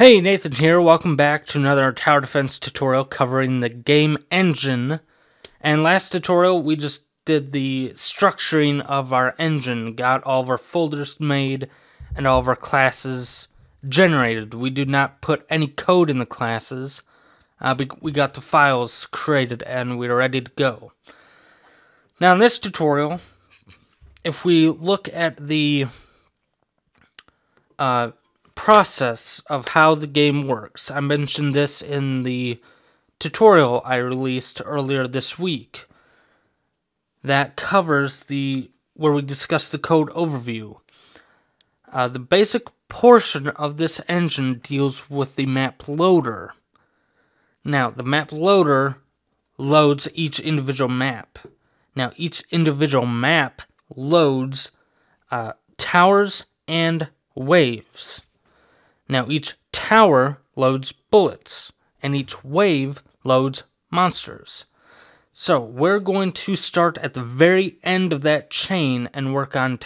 Hey, Nathan here. Welcome back to another tower defense tutorial covering the game engine. And last tutorial, we just did the structuring of our engine, got all of our folders made, and all of our classes generated. We did not put any code in the classes. We got the files created, and we are ready to go. Now, in this tutorial, if we look at the process of how the game works. I mentioned this in the tutorial I released earlier this week. That covers where we discuss the code overview. The basic portion of this engine deals with the map loader. Now, the map loader loads each individual map. Now, each individual map loads towers and waves. Now, each tower loads bullets, and each wave loads monsters. So, we're going to start at the very end of that chain and work on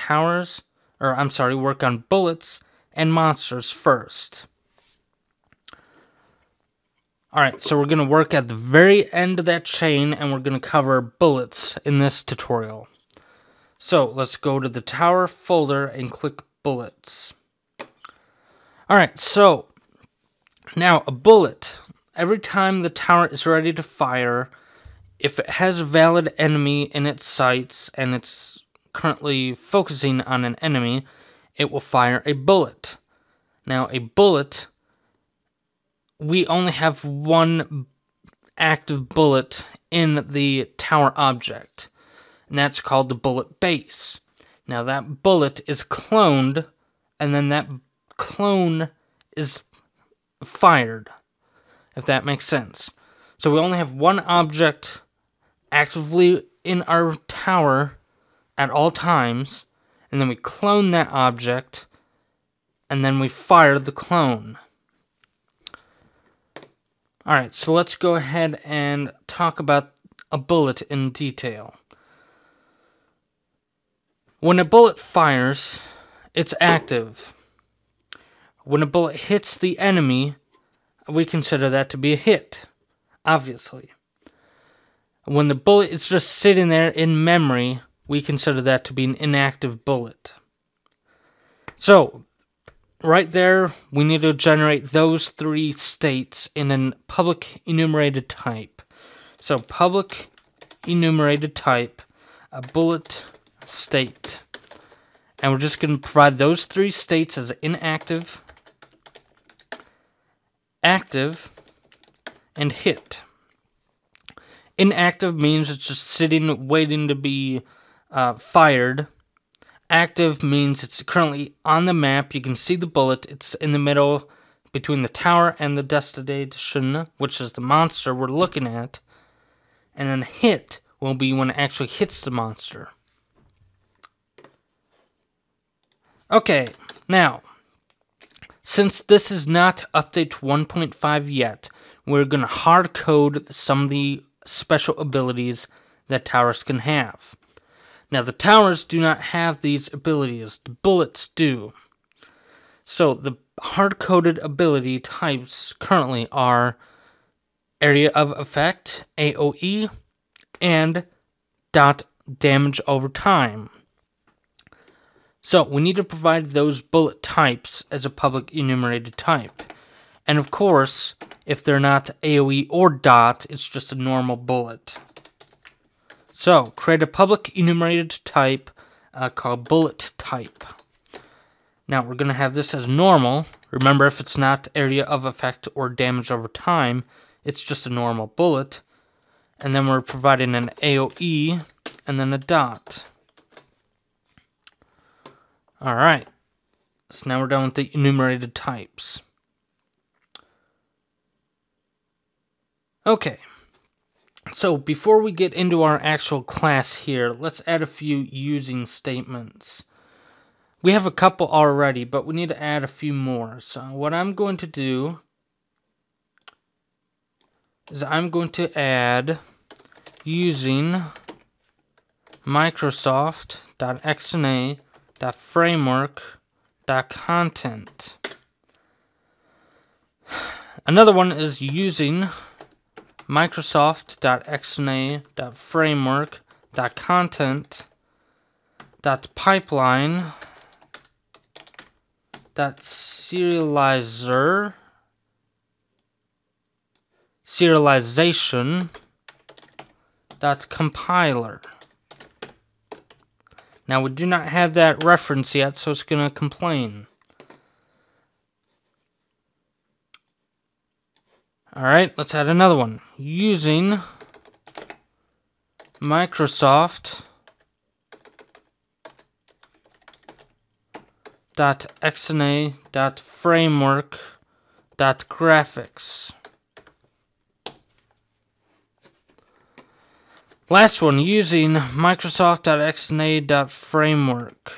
work on bullets and monsters first. Alright, so we're going to work at the very end of that chain, and we're going to cover bullets in this tutorial. So, let's go to the tower folder and click bullets. Alright, so now a bullet. Every time the tower is ready to fire, if it has a valid enemy in its sights and it's currently focusing on an enemy, it will fire a bullet. Now, a bullet, we only have one active bullet in the tower object, and that's called the bullet base. Now, that bullet is cloned, and then that clone is fired, if that makes sense. So we only have one object actively in our tower at all times, and then we clone that object, and then we fire the clone. Alright, so let's go ahead and talk about a bullet in detail. When a bullet fires, it's active. When a bullet hits the enemy, we consider that to be a hit, obviously. When the bullet is just sitting there in memory, we consider that to be an inactive bullet. So, right there, we need to generate those three states in a public enumerated type. So, public enumerated type, a bullet state. And we're just going to provide those three states as inactive, active, and hit. Inactive means it's just sitting, waiting to be fired. Active means it's currently on the map. You can see the bullet. It's in the middle between the tower and the destination, which is the monster we're looking at. And then hit will be when it actually hits the monster. Okay, now, since this is not update 1.5 yet, we're going to hard code some of the special abilities that towers can have. Now, the towers do not have these abilities. The bullets do. So, the hard-coded ability types currently are area of effect, AoE, and dot damage over time. So, we need to provide those bullet types as a public enumerated type. And of course, if they're not AoE or dot, it's just a normal bullet. So, create a public enumerated type called bullet type. Now, we're going to have this as normal. Remember, if it's not area of effect or damage over time, it's just a normal bullet. And then we're providing an AoE and then a dot. Alright, so now we're done with the enumerated types. Okay, so before we get into our actual class here, let's add a few using statements. We have a couple already, but we need to add a few more. So what I'm going to do is I'm going to add using Microsoft.xna.framework.content. Another one is using serialization.compiler. Now we do not have that reference yet, so it's going to complain. Alright, let's add another one. Using Microsoft.xna.framework.graphics. Last one, using Microsoft.xna.framework.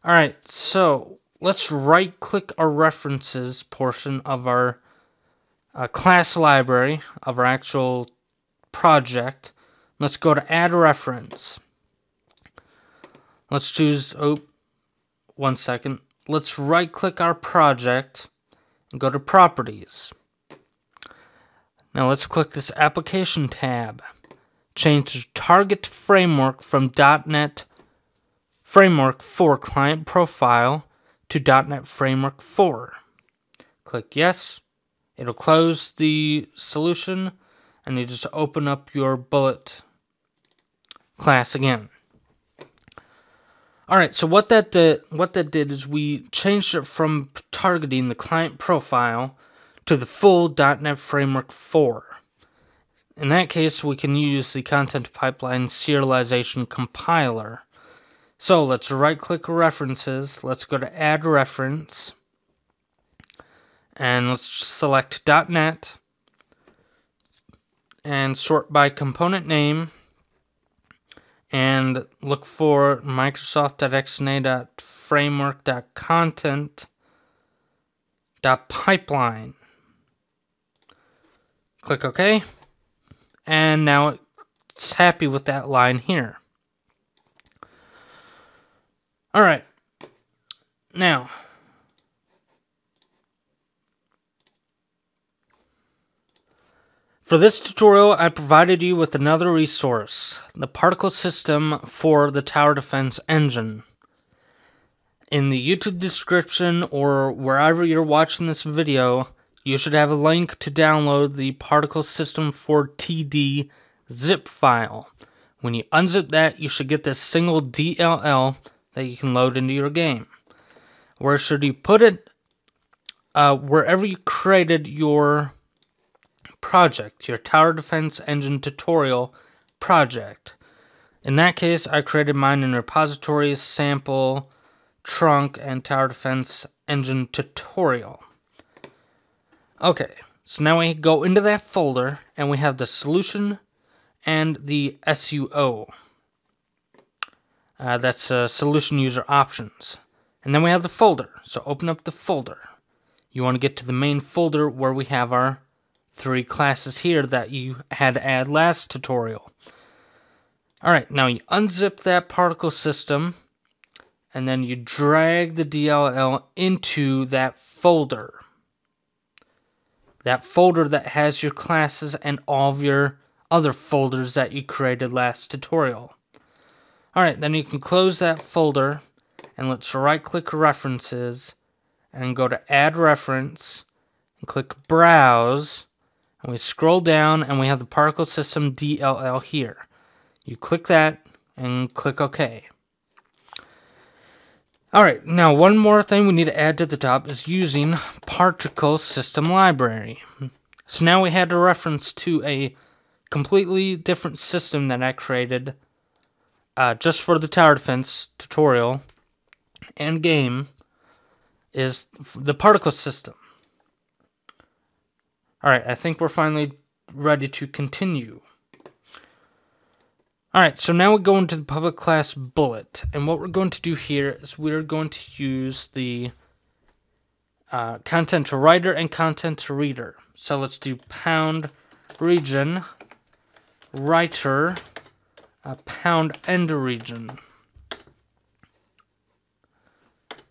Alright, so let's right-click our references portion of our class library, of our actual project. Let's go to Add Reference. Let's choose, one second. Let's right-click our project and go to Properties. Now let's click this Application tab. Change the Target Framework from .NET Framework 4 Client Profile to .NET Framework 4. Click Yes. It'll close the solution, and you just open up your bullet class again. Alright, so what that did is we changed it from targeting the client profile to the full .NET Framework 4. In that case, we can use the Content Pipeline Serialization Compiler. So let's right-click References, let's go to Add Reference, and let's select .NET, and sort by component name, and look for Microsoft.xna.framework.content.pipeline. Click OK, and now it's happy with that line here. Alright, now for this tutorial, I provided you with another resource, the particle system for the tower defense engine. In the YouTube description or wherever you're watching this video, you should have a link to download the particle system for TD zip file. When you unzip that, you should get this single DLL that you can load into your game. Where should you put it? Wherever you created your project, your Tower Defense Engine tutorial project. In that case, I created mine in repositories, sample, trunk, and Tower Defense Engine tutorial. Okay, so now we go into that folder, and we have the solution and the SUO. That's Solution User Options. And then we have the folder, so open up the folder. You want to get to the main folder where we have our 3 classes here that you had to add last tutorial. Alright, now you unzip that particle system, and then you drag the DLL into that folder. That folder that has your classes and all of your other folders that you created last tutorial. Alright, then you can close that folder, and let's right-click References, and go to Add Reference, and click Browse, and we scroll down, and we have the particle system DLL here. You click that, and click OK. Alright, now one more thing we need to add to the top is using particle system library. So now we had a reference to a completely different system that I created just for the tower defense tutorial and game, is the particle system. Alright, I think we're finally ready to continue. Alright, so now we go into the public class bullet, and what we're going to do here is we're going to use the content writer and content reader. So let's do pound region writer pound end region.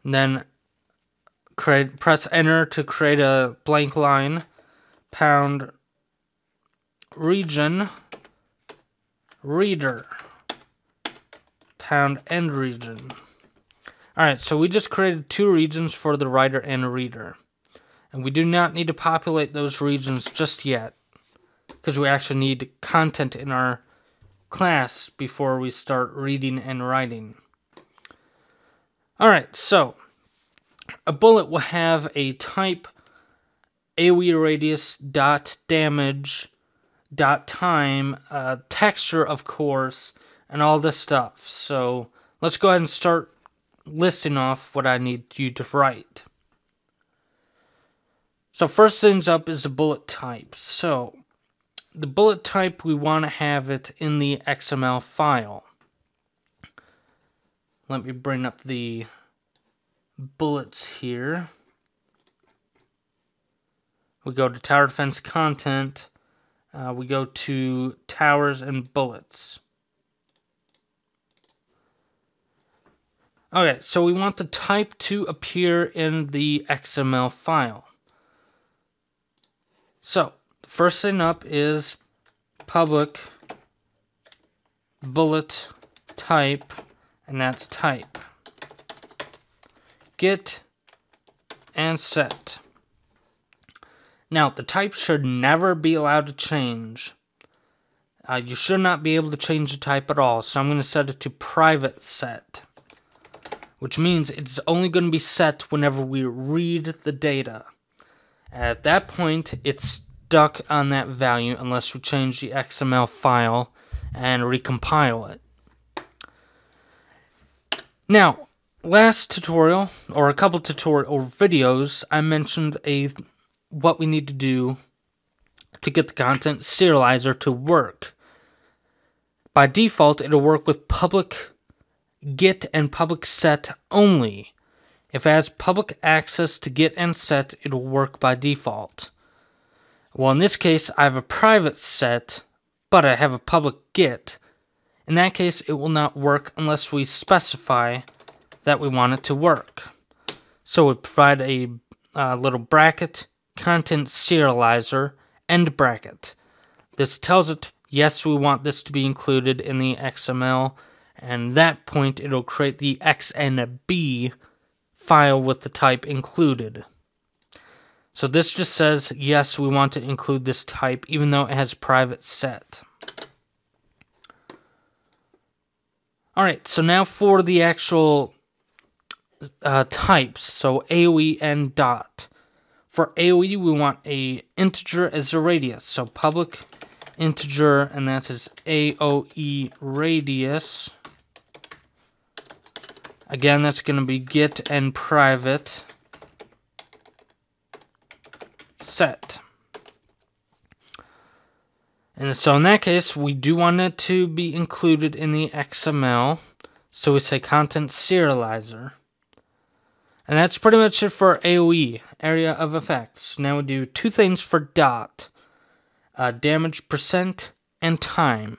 And then press enter to create a blank line, pound region reader, pound end region. Alright, so we just created two regions for the writer and reader. And we do not need to populate those regions just yet, because we actually need content in our class before we start reading and writing. Alright, so a bullet will have a type AOE radius dot damage dot time, texture of course, and all this stuff. So let's go ahead and start listing off what I need you to write. So first things up is the bullet type. So the bullet type, we want to have it in the XML file. Let me bring up the bullets here. We go to tower defense content. We go to towers and bullets. Okay, so we want the type to appear in the XML file. So the first thing up is public bullet type, and that's type. Get and set. Now, the type should never be allowed to change. You should not be able to change the type at all, so I'm going to set it to private set, which means it's only going to be set whenever we read the data. At that point, it's stuck on that value unless we change the XML file and recompile it. Now, last tutorial, or a couple tutorial videos, I mentioned what we need to do to get the content serializer to work. By default, it'll work with public get and public set only. If it has public access to get and set, it'll work by default. Well, in this case, I have a private set, but I have a public get. In that case, it will not work unless we specify that we want it to work. So we provide a little bracket, content serializer, end bracket. This tells it, yes, we want this to be included in the XML, and at that point it'll create the XNB file with the type included. So this just says, yes, we want to include this type, even though it has private set. Alright, so now for the actual types, so AOE and dot. For AOE, we want a integer as a radius, so public integer, and that is AOE radius. Again, that's going to be get and private set. And so in that case, we do want it to be included in the XML, so we say content serializer. And that's pretty much it for AOE, area of effects. Now we do two things for dot. Damage percent and time.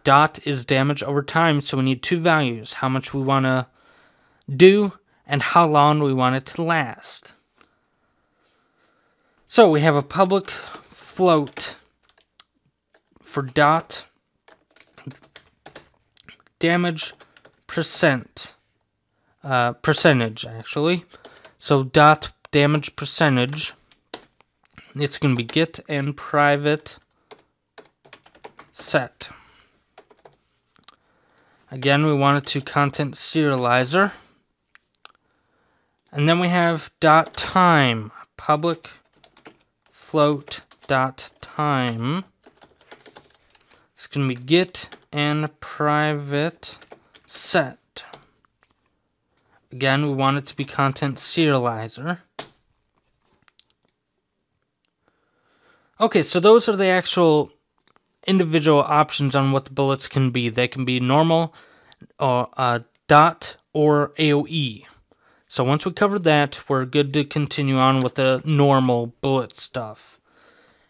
Dot is damage over time, so we need two values. How much we want to do and how long we want it to last. So we have a public float for dot damage percent. Percentage, actually. So dot damage percentage, it's going to be get and private set. Again, we want it to content serializer. And then we have dot time, public float dot time. It's going to be get and private set. Again, we want it to be content serializer. Okay, so those are the actual individual options on what the bullets can be. They can be normal, or dot, or AOE. So once we cover that, we're good to continue on with the normal bullet stuff.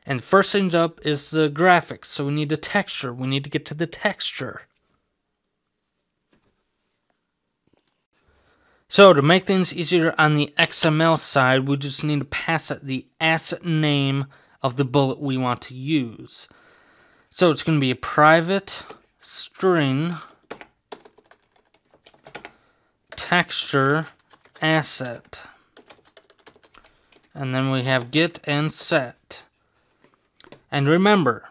And first things up is the graphics. So we need a texture. We need to get to the texture. So to make things easier on the XML side, we just need to pass it the asset name of the bullet we want to use. So it's going to be a private string texture asset. And then we have get and set. And remember,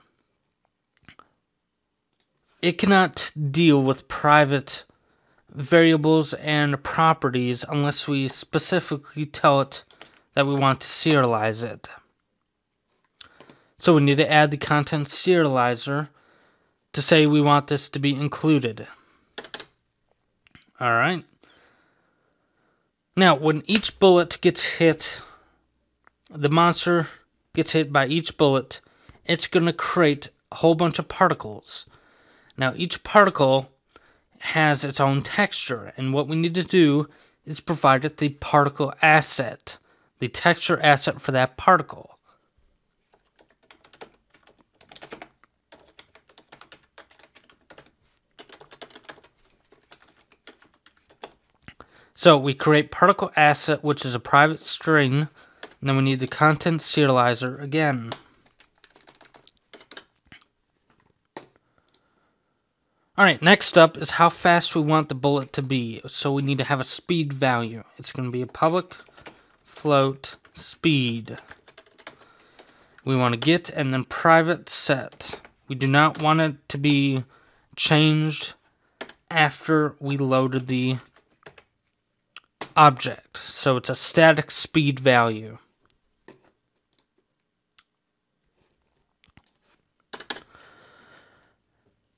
it cannot deal with private variables and properties unless we specifically tell it that we want to serialize it. So we need to add the content serializer to say we want this to be included. Alright. Now, when each bullet gets hit, the monster gets hit by each bullet, it's going to create a whole bunch of particles. Now, each particle has its own texture, and what we need to do is provide it the particle asset, the texture asset for that particle. So we create particle asset, which is a private string, and then we need the content serializer again. Alright, next up is how fast we want the bullet to be. So we need to have a speed value. It's going to be a public float speed. We want to get and then private set. We do not want it to be changed after we loaded the object. So it's a static speed value.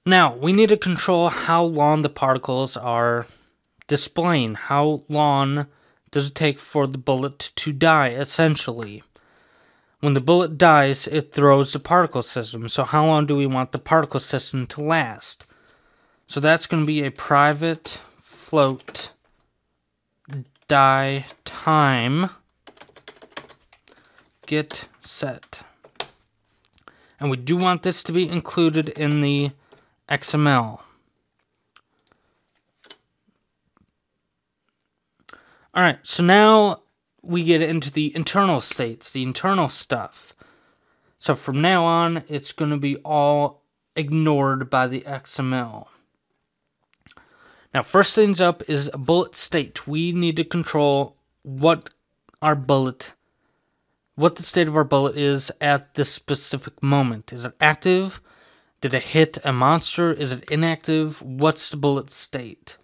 Now, we need to control how long the particles are displaying. How long does it take for the bullet to die, essentially? When the bullet dies, it throws the particle system. So how long do we want the particle system to last? So that's going to be a private float die time get set. And we do want this to be included in the XML. Alright, so now we get into the internal states, the internal stuff. So from now on, it's going to be all ignored by the XML. Now, first things up is a bullet state. We need to control what the state of our bullet is at this specific moment. Is it active? Did it hit a monster? Is it inactive? What's the bullet state?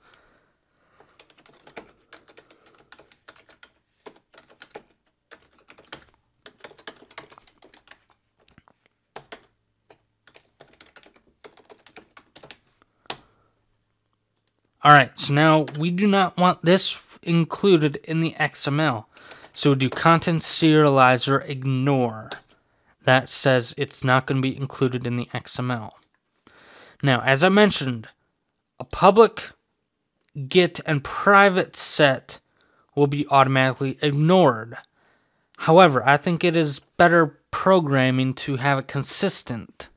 Alright, so now we do not want this included in the XML. So we do content serializer ignore. That says it's not going to be included in the XML. Now, as I mentioned, a public get and private set will be automatically ignored. However, I think it is better programming to have it consistent.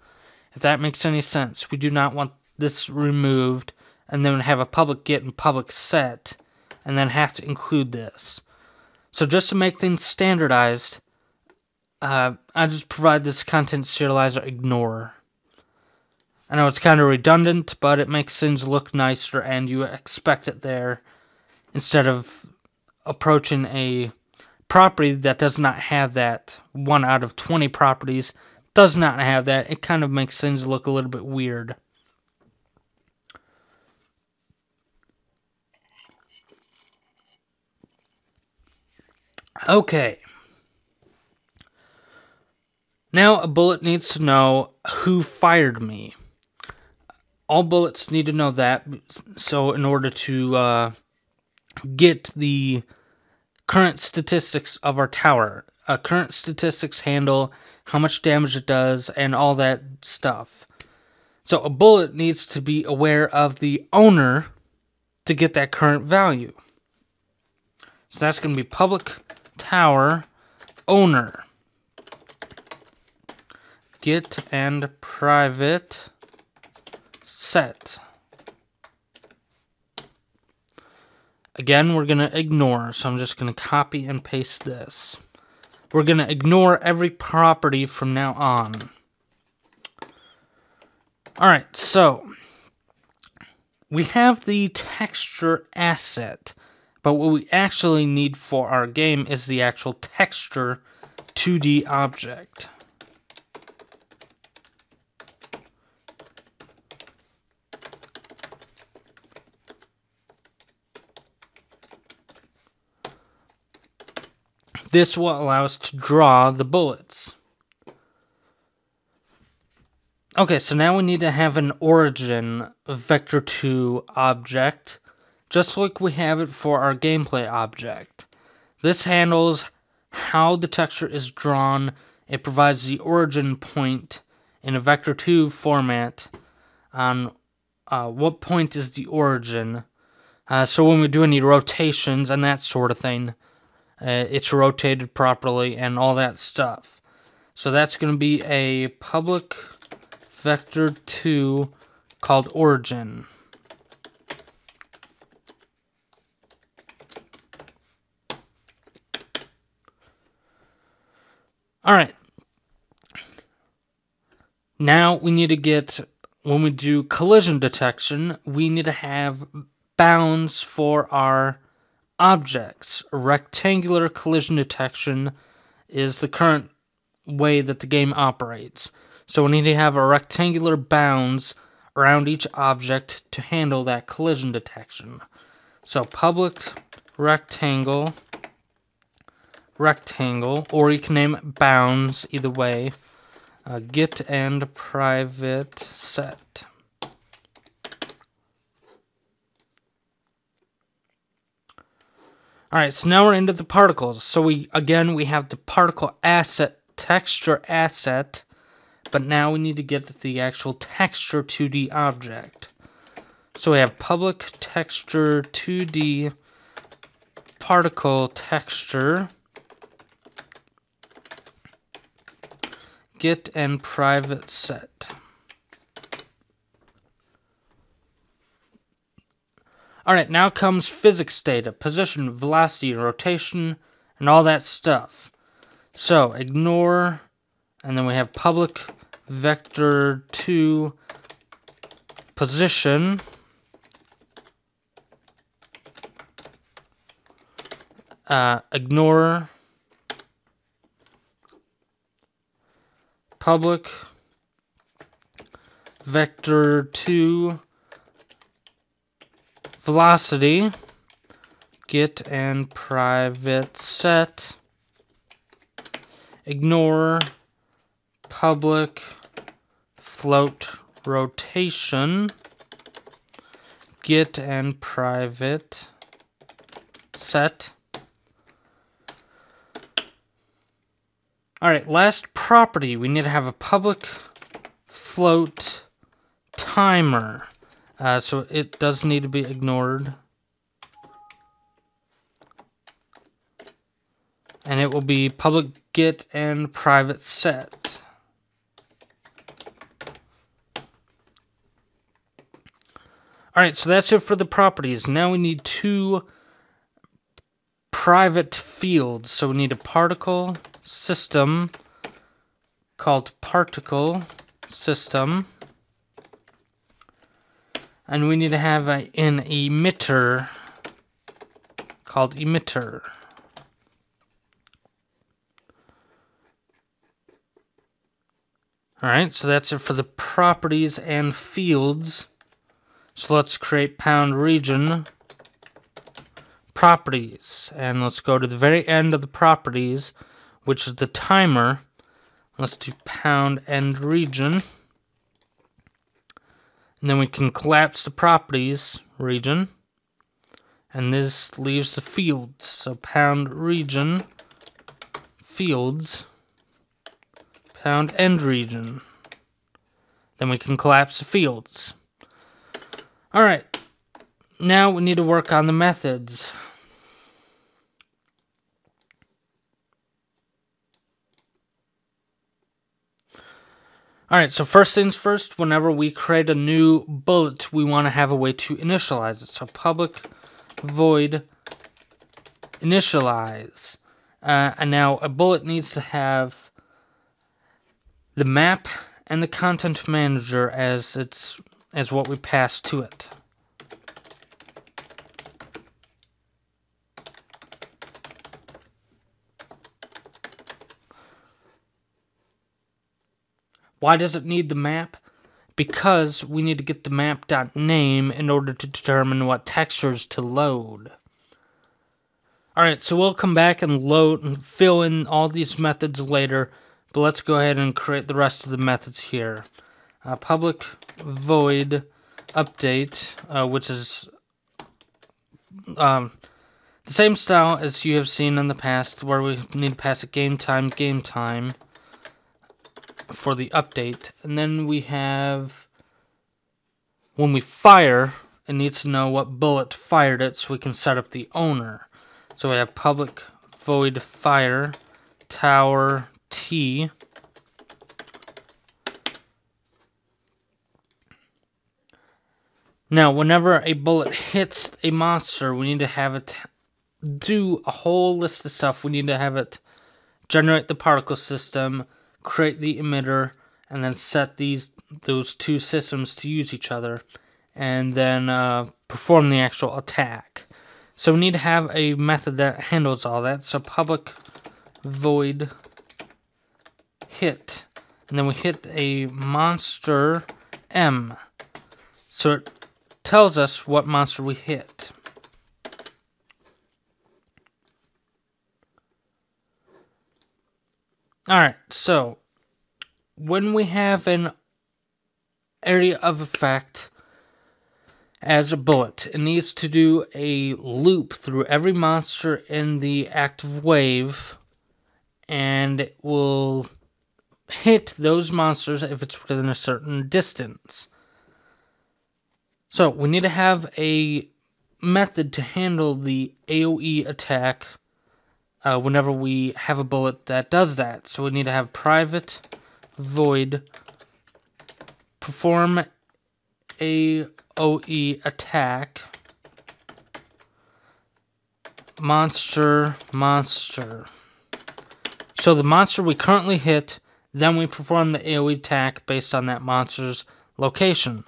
If that makes any sense, we do not want this removed and then have a public get and public set and then have to include this. So just to make things standardized, I just provide this content serializer ignore. I know it's kind of redundant, but it makes things look nicer and you expect it there instead of approaching a property that does not have that. 1 out of 20 properties does not have that. It kind of makes things look a little bit weird. Okay. Now a bullet needs to know who fired me. All bullets need to know that, so in order to get the current statistics of our tower, current statistics handle, how much damage it does, and all that stuff. So a bullet needs to be aware of the owner to get that current value. So that's going to be public tower owner. Get and private set. Again, we're going to ignore, so I'm just going to copy and paste this. We're going to ignore every property from now on. Alright, so we have the texture asset, but what we actually need for our game is the actual texture 2D object. This will allow us to draw the bullets. Okay, so now we need to have an origin vector2 object, just like we have it for our gameplay object. This handles how the texture is drawn. It provides the origin point in a vector2 format on what point is the origin. So when we do any rotations and that sort of thing, it's rotated properly and all that stuff. So that's going to be a public vector2 called origin. Alright. Now we need to get, when we do collision detection, we need to have bounds for our objects. Rectangular collision detection is the current way that the game operates. So we need to have a rectangular bounds around each object to handle that collision detection. So public rectangle, or you can name it bounds, either way. Get and private set. Alright, so now we're into the particles. So we have the particle asset, texture asset, but now we need to get the actual texture 2D object. So we have public texture 2D particle texture, get and private set. Alright, now comes physics data, position, velocity, rotation, and all that stuff. So ignore, and then we have public vector2 position, ignore public vector2 velocity, get and private set, ignore public float rotation, get and private set. Alright, last property, we need to have a public float timer. So it does need to be ignored. And it will be public get and private set. Alright, so that's it for the properties. Now we need two private fields. So we need a particle system called particle system. And we need to have an emitter called emitter. Alright, so that's it for the properties and fields. So let's create pound region properties. And let's go to the very end of the properties, which is the timer. Let's do pound end region. And then we can collapse the properties region. And this leaves the fields. So pound region, fields, pound end region. Then we can collapse the fields. Alright, now we need to work on the methods. Alright, so first things first, whenever we create a new bullet, we want to have a way to initialize it. So public void initialize. And now a bullet needs to have the map and the content manager as what we pass to it. Why does it need the map? Because we need to get the map.name in order to determine what textures to load. Alright, so we'll come back and load and fill in all these methods later, but let's go ahead and create the rest of the methods here. Public void update, which is the same style as you have seen in the past, where we need to pass a game time for the update. And then we have, when we fire, it needs to know what bullet fired it so we can set up the owner. So we have public void fire tower T. Now, whenever a bullet hits a monster, we need to have it do a whole list of stuff. We need to have it generate the particle system, create the emitter, and then set those two systems to use each other, and then perform the actual attack. So we need to have a method that handles all that. So public void hit, and then we hit a monster M. So it tells us what monster we hit. Alright, so when we have an area of effect as a bullet, it needs to do a loop through every monster in the active wave, and it will hit those monsters if it's within a certain distance. So we need to have a method to handle the AoE attack whenever we have a bullet that does that. So we need to have private void perform AoE attack monster. So the monster we currently hit, then we perform the AoE attack based on that monster's location.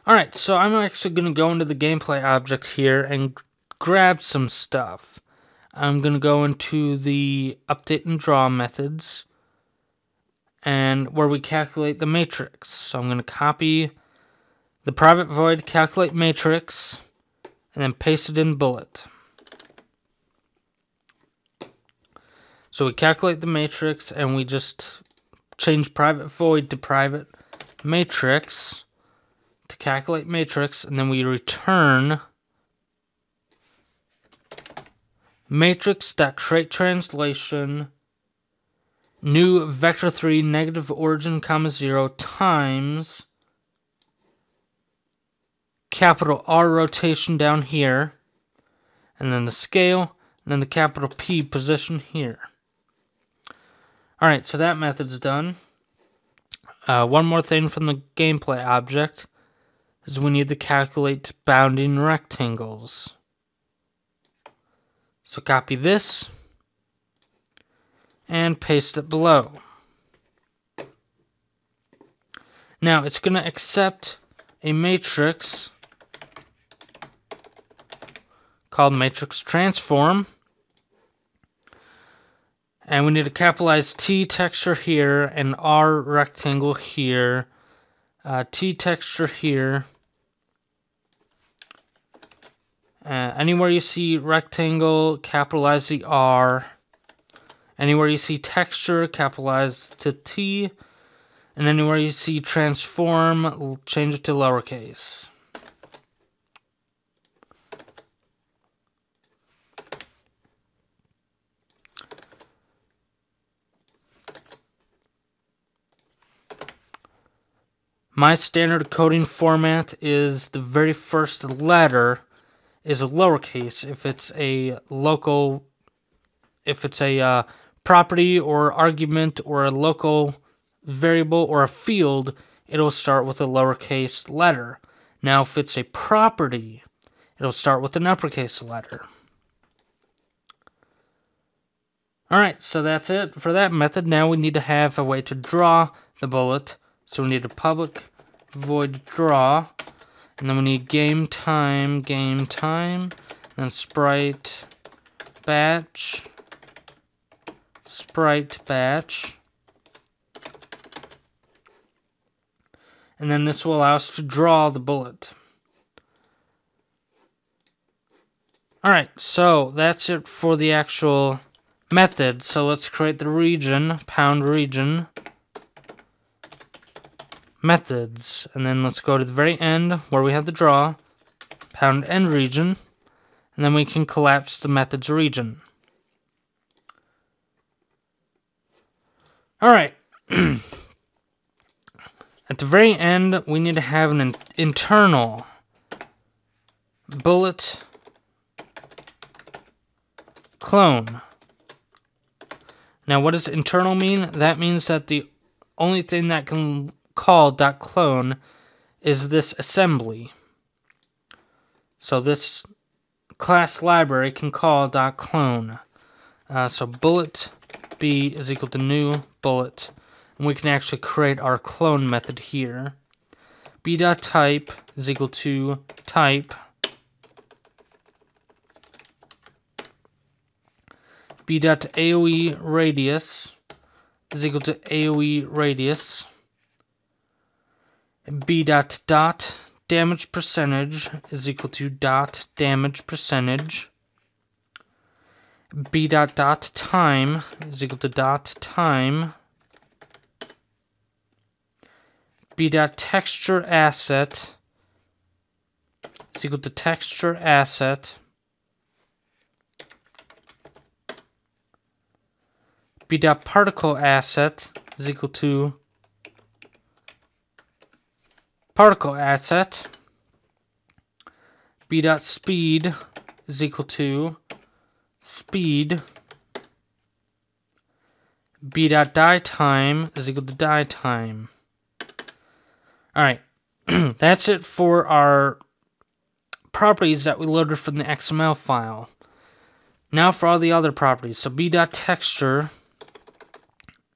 Alright, so I'm actually going to go into the gameplay object here and grab some stuff. I'm going to go into the update and draw methods, and where we calculate the matrix. So I'm going to copy the private void calculate matrix, and then paste it in bullet. So we calculate the matrix, and we just change private void to private matrix to calculate matrix, and then we return matrix.create translation new vector3 negative origin comma 0 times capital R rotation down here, and then the scale, and then the capital P position here. Alright, so that method's done. One more thing from the gameplay object is we need to calculate bounding rectangles. So copy this and paste it below. Now it's going to accept a matrix called matrix transform, and we need to capitalize T texture here and R rectangle here, T texture here. Anywhere you see rectangle, capitalize the R. Anywhere you see texture, capitalize to T. And anywhere you see transform, change it to lowercase. My standard coding format is the very first letter is a lowercase if it's a property or argument or a local variable or a field, it'll start with a lowercase letter. Now, if it's a property, it'll start with an uppercase letter. Alright, so that's it for that method. Now we need to have a way to draw the bullet. So we need a public void draw. And then we need game time, then sprite batch. And then this will allow us to draw the bullet. Alright, so that's it for the actual method. So let's create the region, #region methods. And then let's go to the very end where we have the draw, #end region. And then we can collapse the method's region. Alright. At the very end, we need to have an internal bullet clone. Now, what does internal mean? That means that the only thing that can call .clone is this assembly. So this class library can call .clone. So bullet b is equal to new bullet. And we can actually create our clone method here. b.type is equal to type. b.aoe radius is equal to aoe radius. b.dot damage percentage is equal to dot damage percentage. b.dot time is equal to dot time. b.texture asset is equal to texture asset. b.particle asset is equal to particle asset. b.speed is equal to speed. b.die time is equal to die time. Alright, that's it for our properties that we loaded from the XML file. Now for all the other properties. So b.texture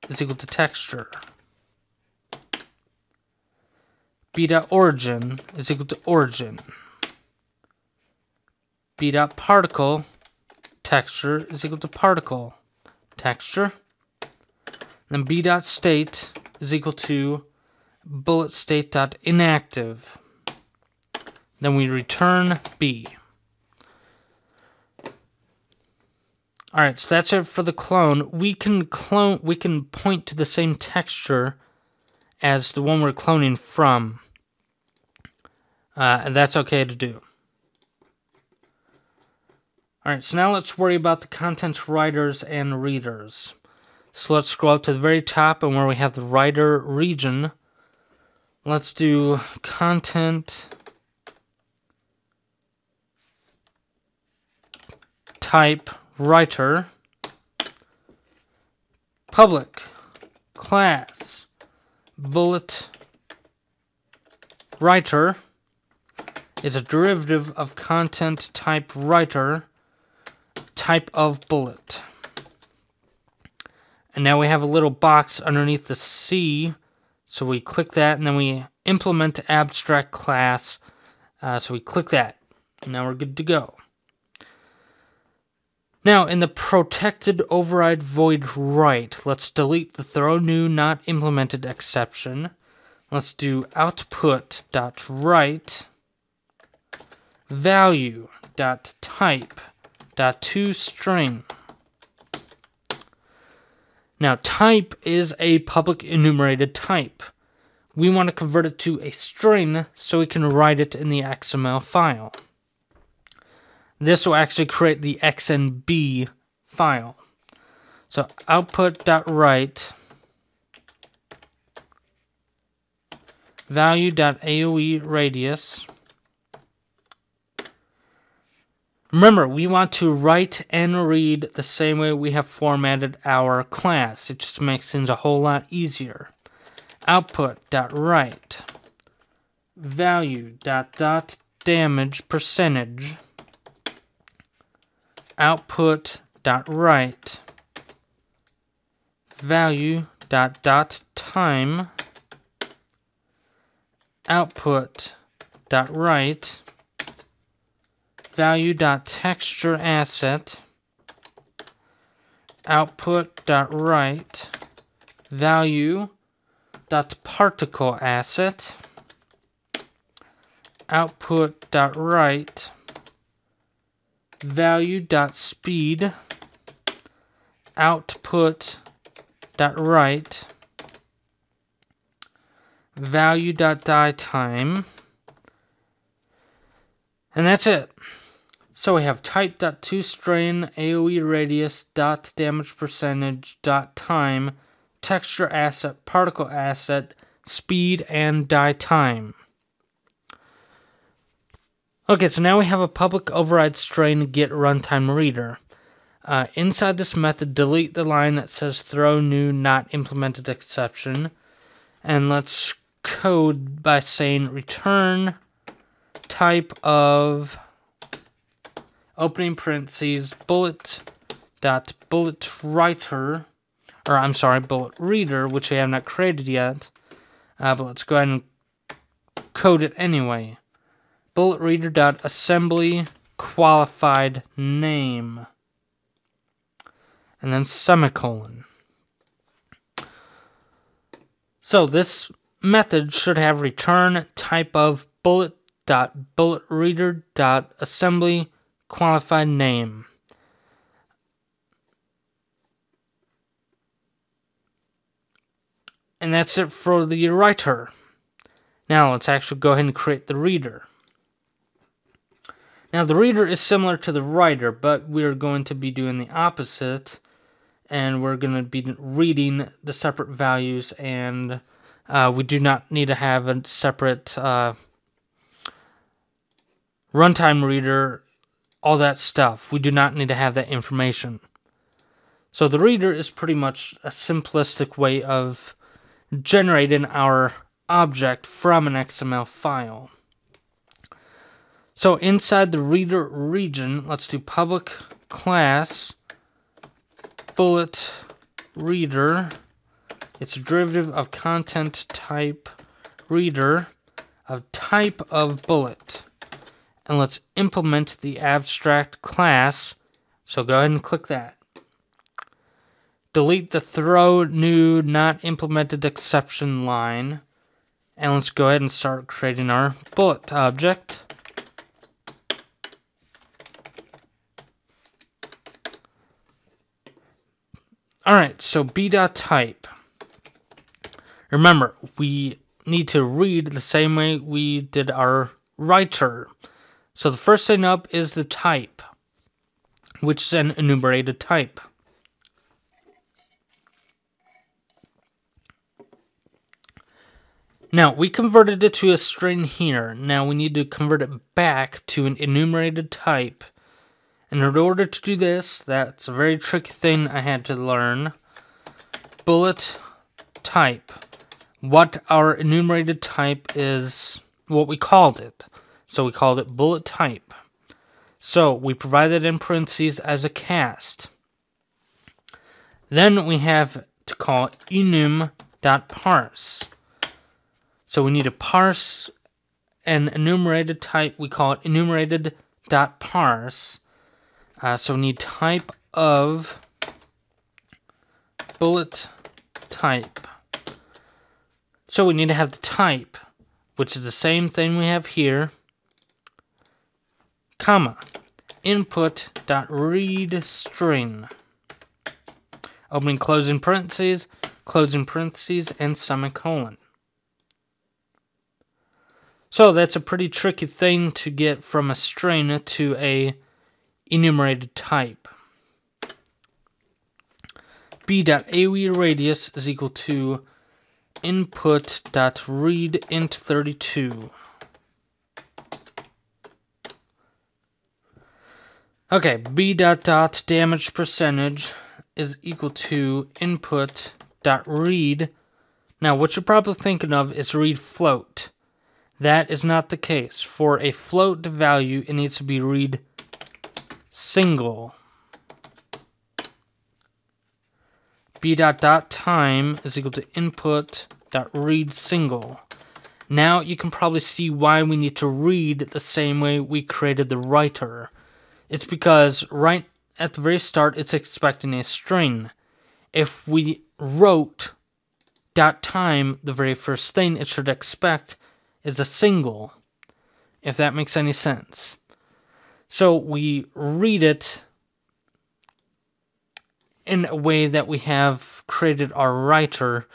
is equal to texture. b.origin is equal to origin. b.particle texture is equal to particle texture. Then b.state is equal to bullet state.inactive. Then we return b. Alright, so that's it for the clone. We can point to the same texture as the one we're cloning from. And that's okay to do. Alright, so now let's worry about the content writers and readers. So let's scroll up to the very top, and where we have the writer region, let's do content type writer, public class bullet writer is a derivative of content type writer, type of bullet. And now we have a little box underneath the C, so we click that, and then we implement abstract class, so we click that, and now we're good to go. Now, in the protected override void write, let's delete the throw new not implemented exception. Let's do output.write value.type.toString. Now, type is a public enumerated type. We want to convert it to a string so we can write it in the XML file. This will actually create the XNB file. So output.write value.aoe radius. Remember, we want to write and read the same way we have formatted our class. It just makes things a whole lot easier. output.write value dot damage percentage output.write value dot time output.write value dot texture asset output.write value dot particle asset output.write value dot speed output.write value dot die time, and that's it. So we have type.toString, AOE radius, dot damage percentage, dot time, texture asset, particle asset, speed, and die time. Okay, so now we have a public override string get runtime reader. Inside this method, delete the line that says throw new not implemented exception, and let's code by saying return type of opening parentheses bullet writer, or I'm sorry, bullet reader, which I have not created yet, but let's go ahead and code it anyway. Bullet reader dot assembly qualified name, and then semicolon. So this method should have return type of bullet reader dot assembly qualified name. And that's it for the writer. Now let's actually go ahead and create the reader. Now the reader is similar to the writer, but we're going to be doing the opposite, and we're going to be reading the separate values, and we do not need to have a separate runtime reader, all that stuff. We do not need to have that information. So the reader is pretty much a simplistic way of generating our object from an XML file. So inside the reader region, let's do public class bullet reader. It's a derivative of content type reader of type of bullet. And let's implement the abstract class. So go ahead and click that. Delete the throw new not implemented exception line. And let's go ahead and start creating our bullet object. Alright, so b.type. Remember, we need to read the same way we did our writer. So the first thing up is the type, which is an enumerated type. Now, we converted it to a string here. Now we need to convert it back to an enumerated type. And in order to do this, that's a very tricky thing I had to learn. Bullet type. What our enumerated type is, what we called it. So we called it bullet type. So we provided in parentheses as a cast. Then we have to call enum.parse. So we need to parse an enumerated type. We call it enumerated.parse. So we need type of bullet type. So we need to have the type, which is the same thing we have here, comma, input.readString, opening closing parentheses, and semicolon. So that's a pretty tricky thing to get from a string to a enumerated type. b.aoe radius is equal to input.readInt32. Okay, b.damage percentage is equal to input.read Now, what you're probably thinking of is read float. That is not the case. For a float value, it needs to be read single. b.time is equal to input.read single. Now you can probably see why we need to read the same way we created the writer. It's because right at the very start, it's expecting a string. If we wrote .time, the very first thing it should expect is a single, if that makes any sense. So we read it in a way that we have created our writer,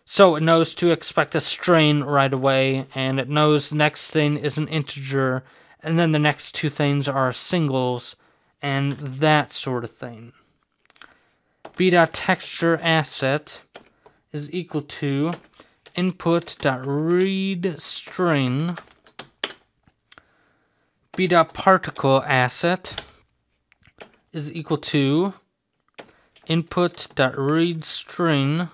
so it knows to expect a string right away, and it knows the next thing is an integer, and then the next two things are singles, and that sort of thing. b.texture asset is equal to input.read string. b.particle asset is equal to input.read string.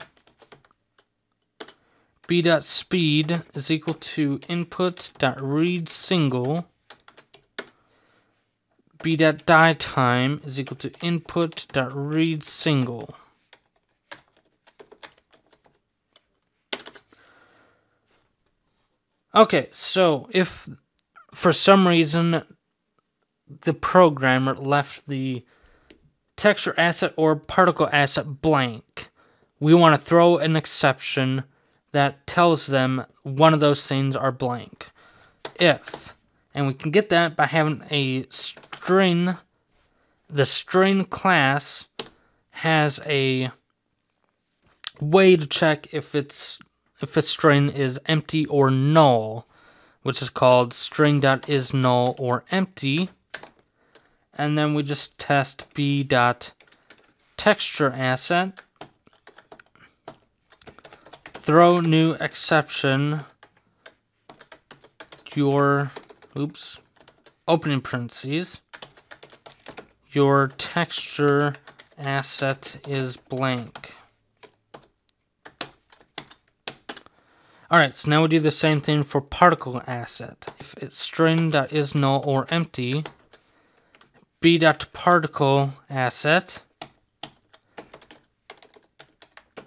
b.speed is equal to input.read single. b.dieTime is equal to input.read single. Okay, so if for some reason the programmer left the texture asset or particle asset blank, we want to throw an exception that tells them one of those things are blank. If, and we can get that by having a string. The string class has a way to check if a string is empty or null, which is called string.isNull or empty. And then we just test b.texture asset, throw new exception, your, opening parentheses, your texture asset is blank. Alright, so now we do the same thing for particle asset. If it's string.isNull or empty, b.particle asset,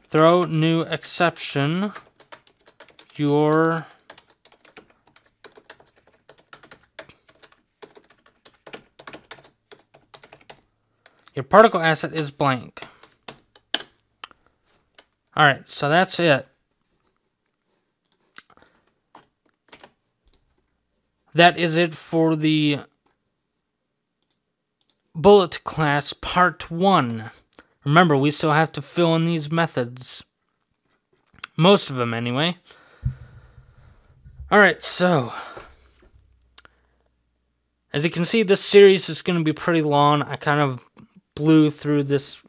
throw new exception, your particle asset is blank. Alright, so that's it. That is it for the bullet class part 1. Remember, we still have to fill in these methods. Most of them, anyway. Alright, so as you can see, this series is going to be pretty long. I kind of blew through this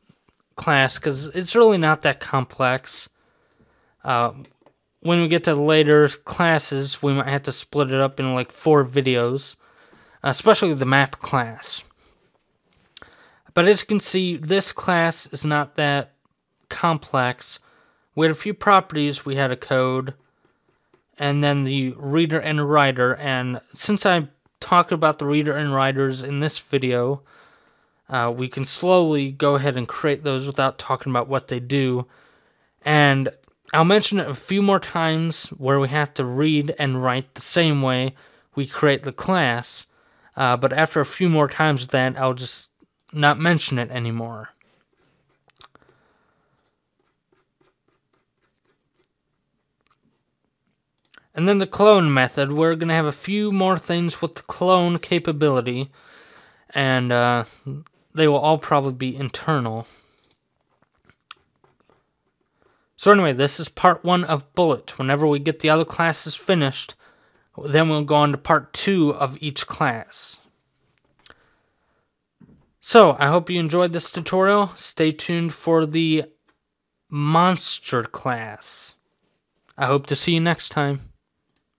class because it's really not that complex. When we get to later classes, we might have to split it up in like 4 videos, especially the map class. But as you can see, this class is not that complex. We had a few properties, we had a code, and then the reader and writer. And since I talked about the reader and writers in this video, we can slowly go ahead and create those without talking about what they do. And I'll mention it a few more times where we have to read and write the same way we create the class. But after a few more times of that, I'll just not mention it anymore. And then the clone method, we're going to have a few more things with the clone capability. And they will all probably be internal. So anyway, this is part 1 of Bullet. Whenever we get the other classes finished, then we'll go on to part 2 of each class. So, I hope you enjoyed this tutorial. Stay tuned for the monster class. I hope to see you next time.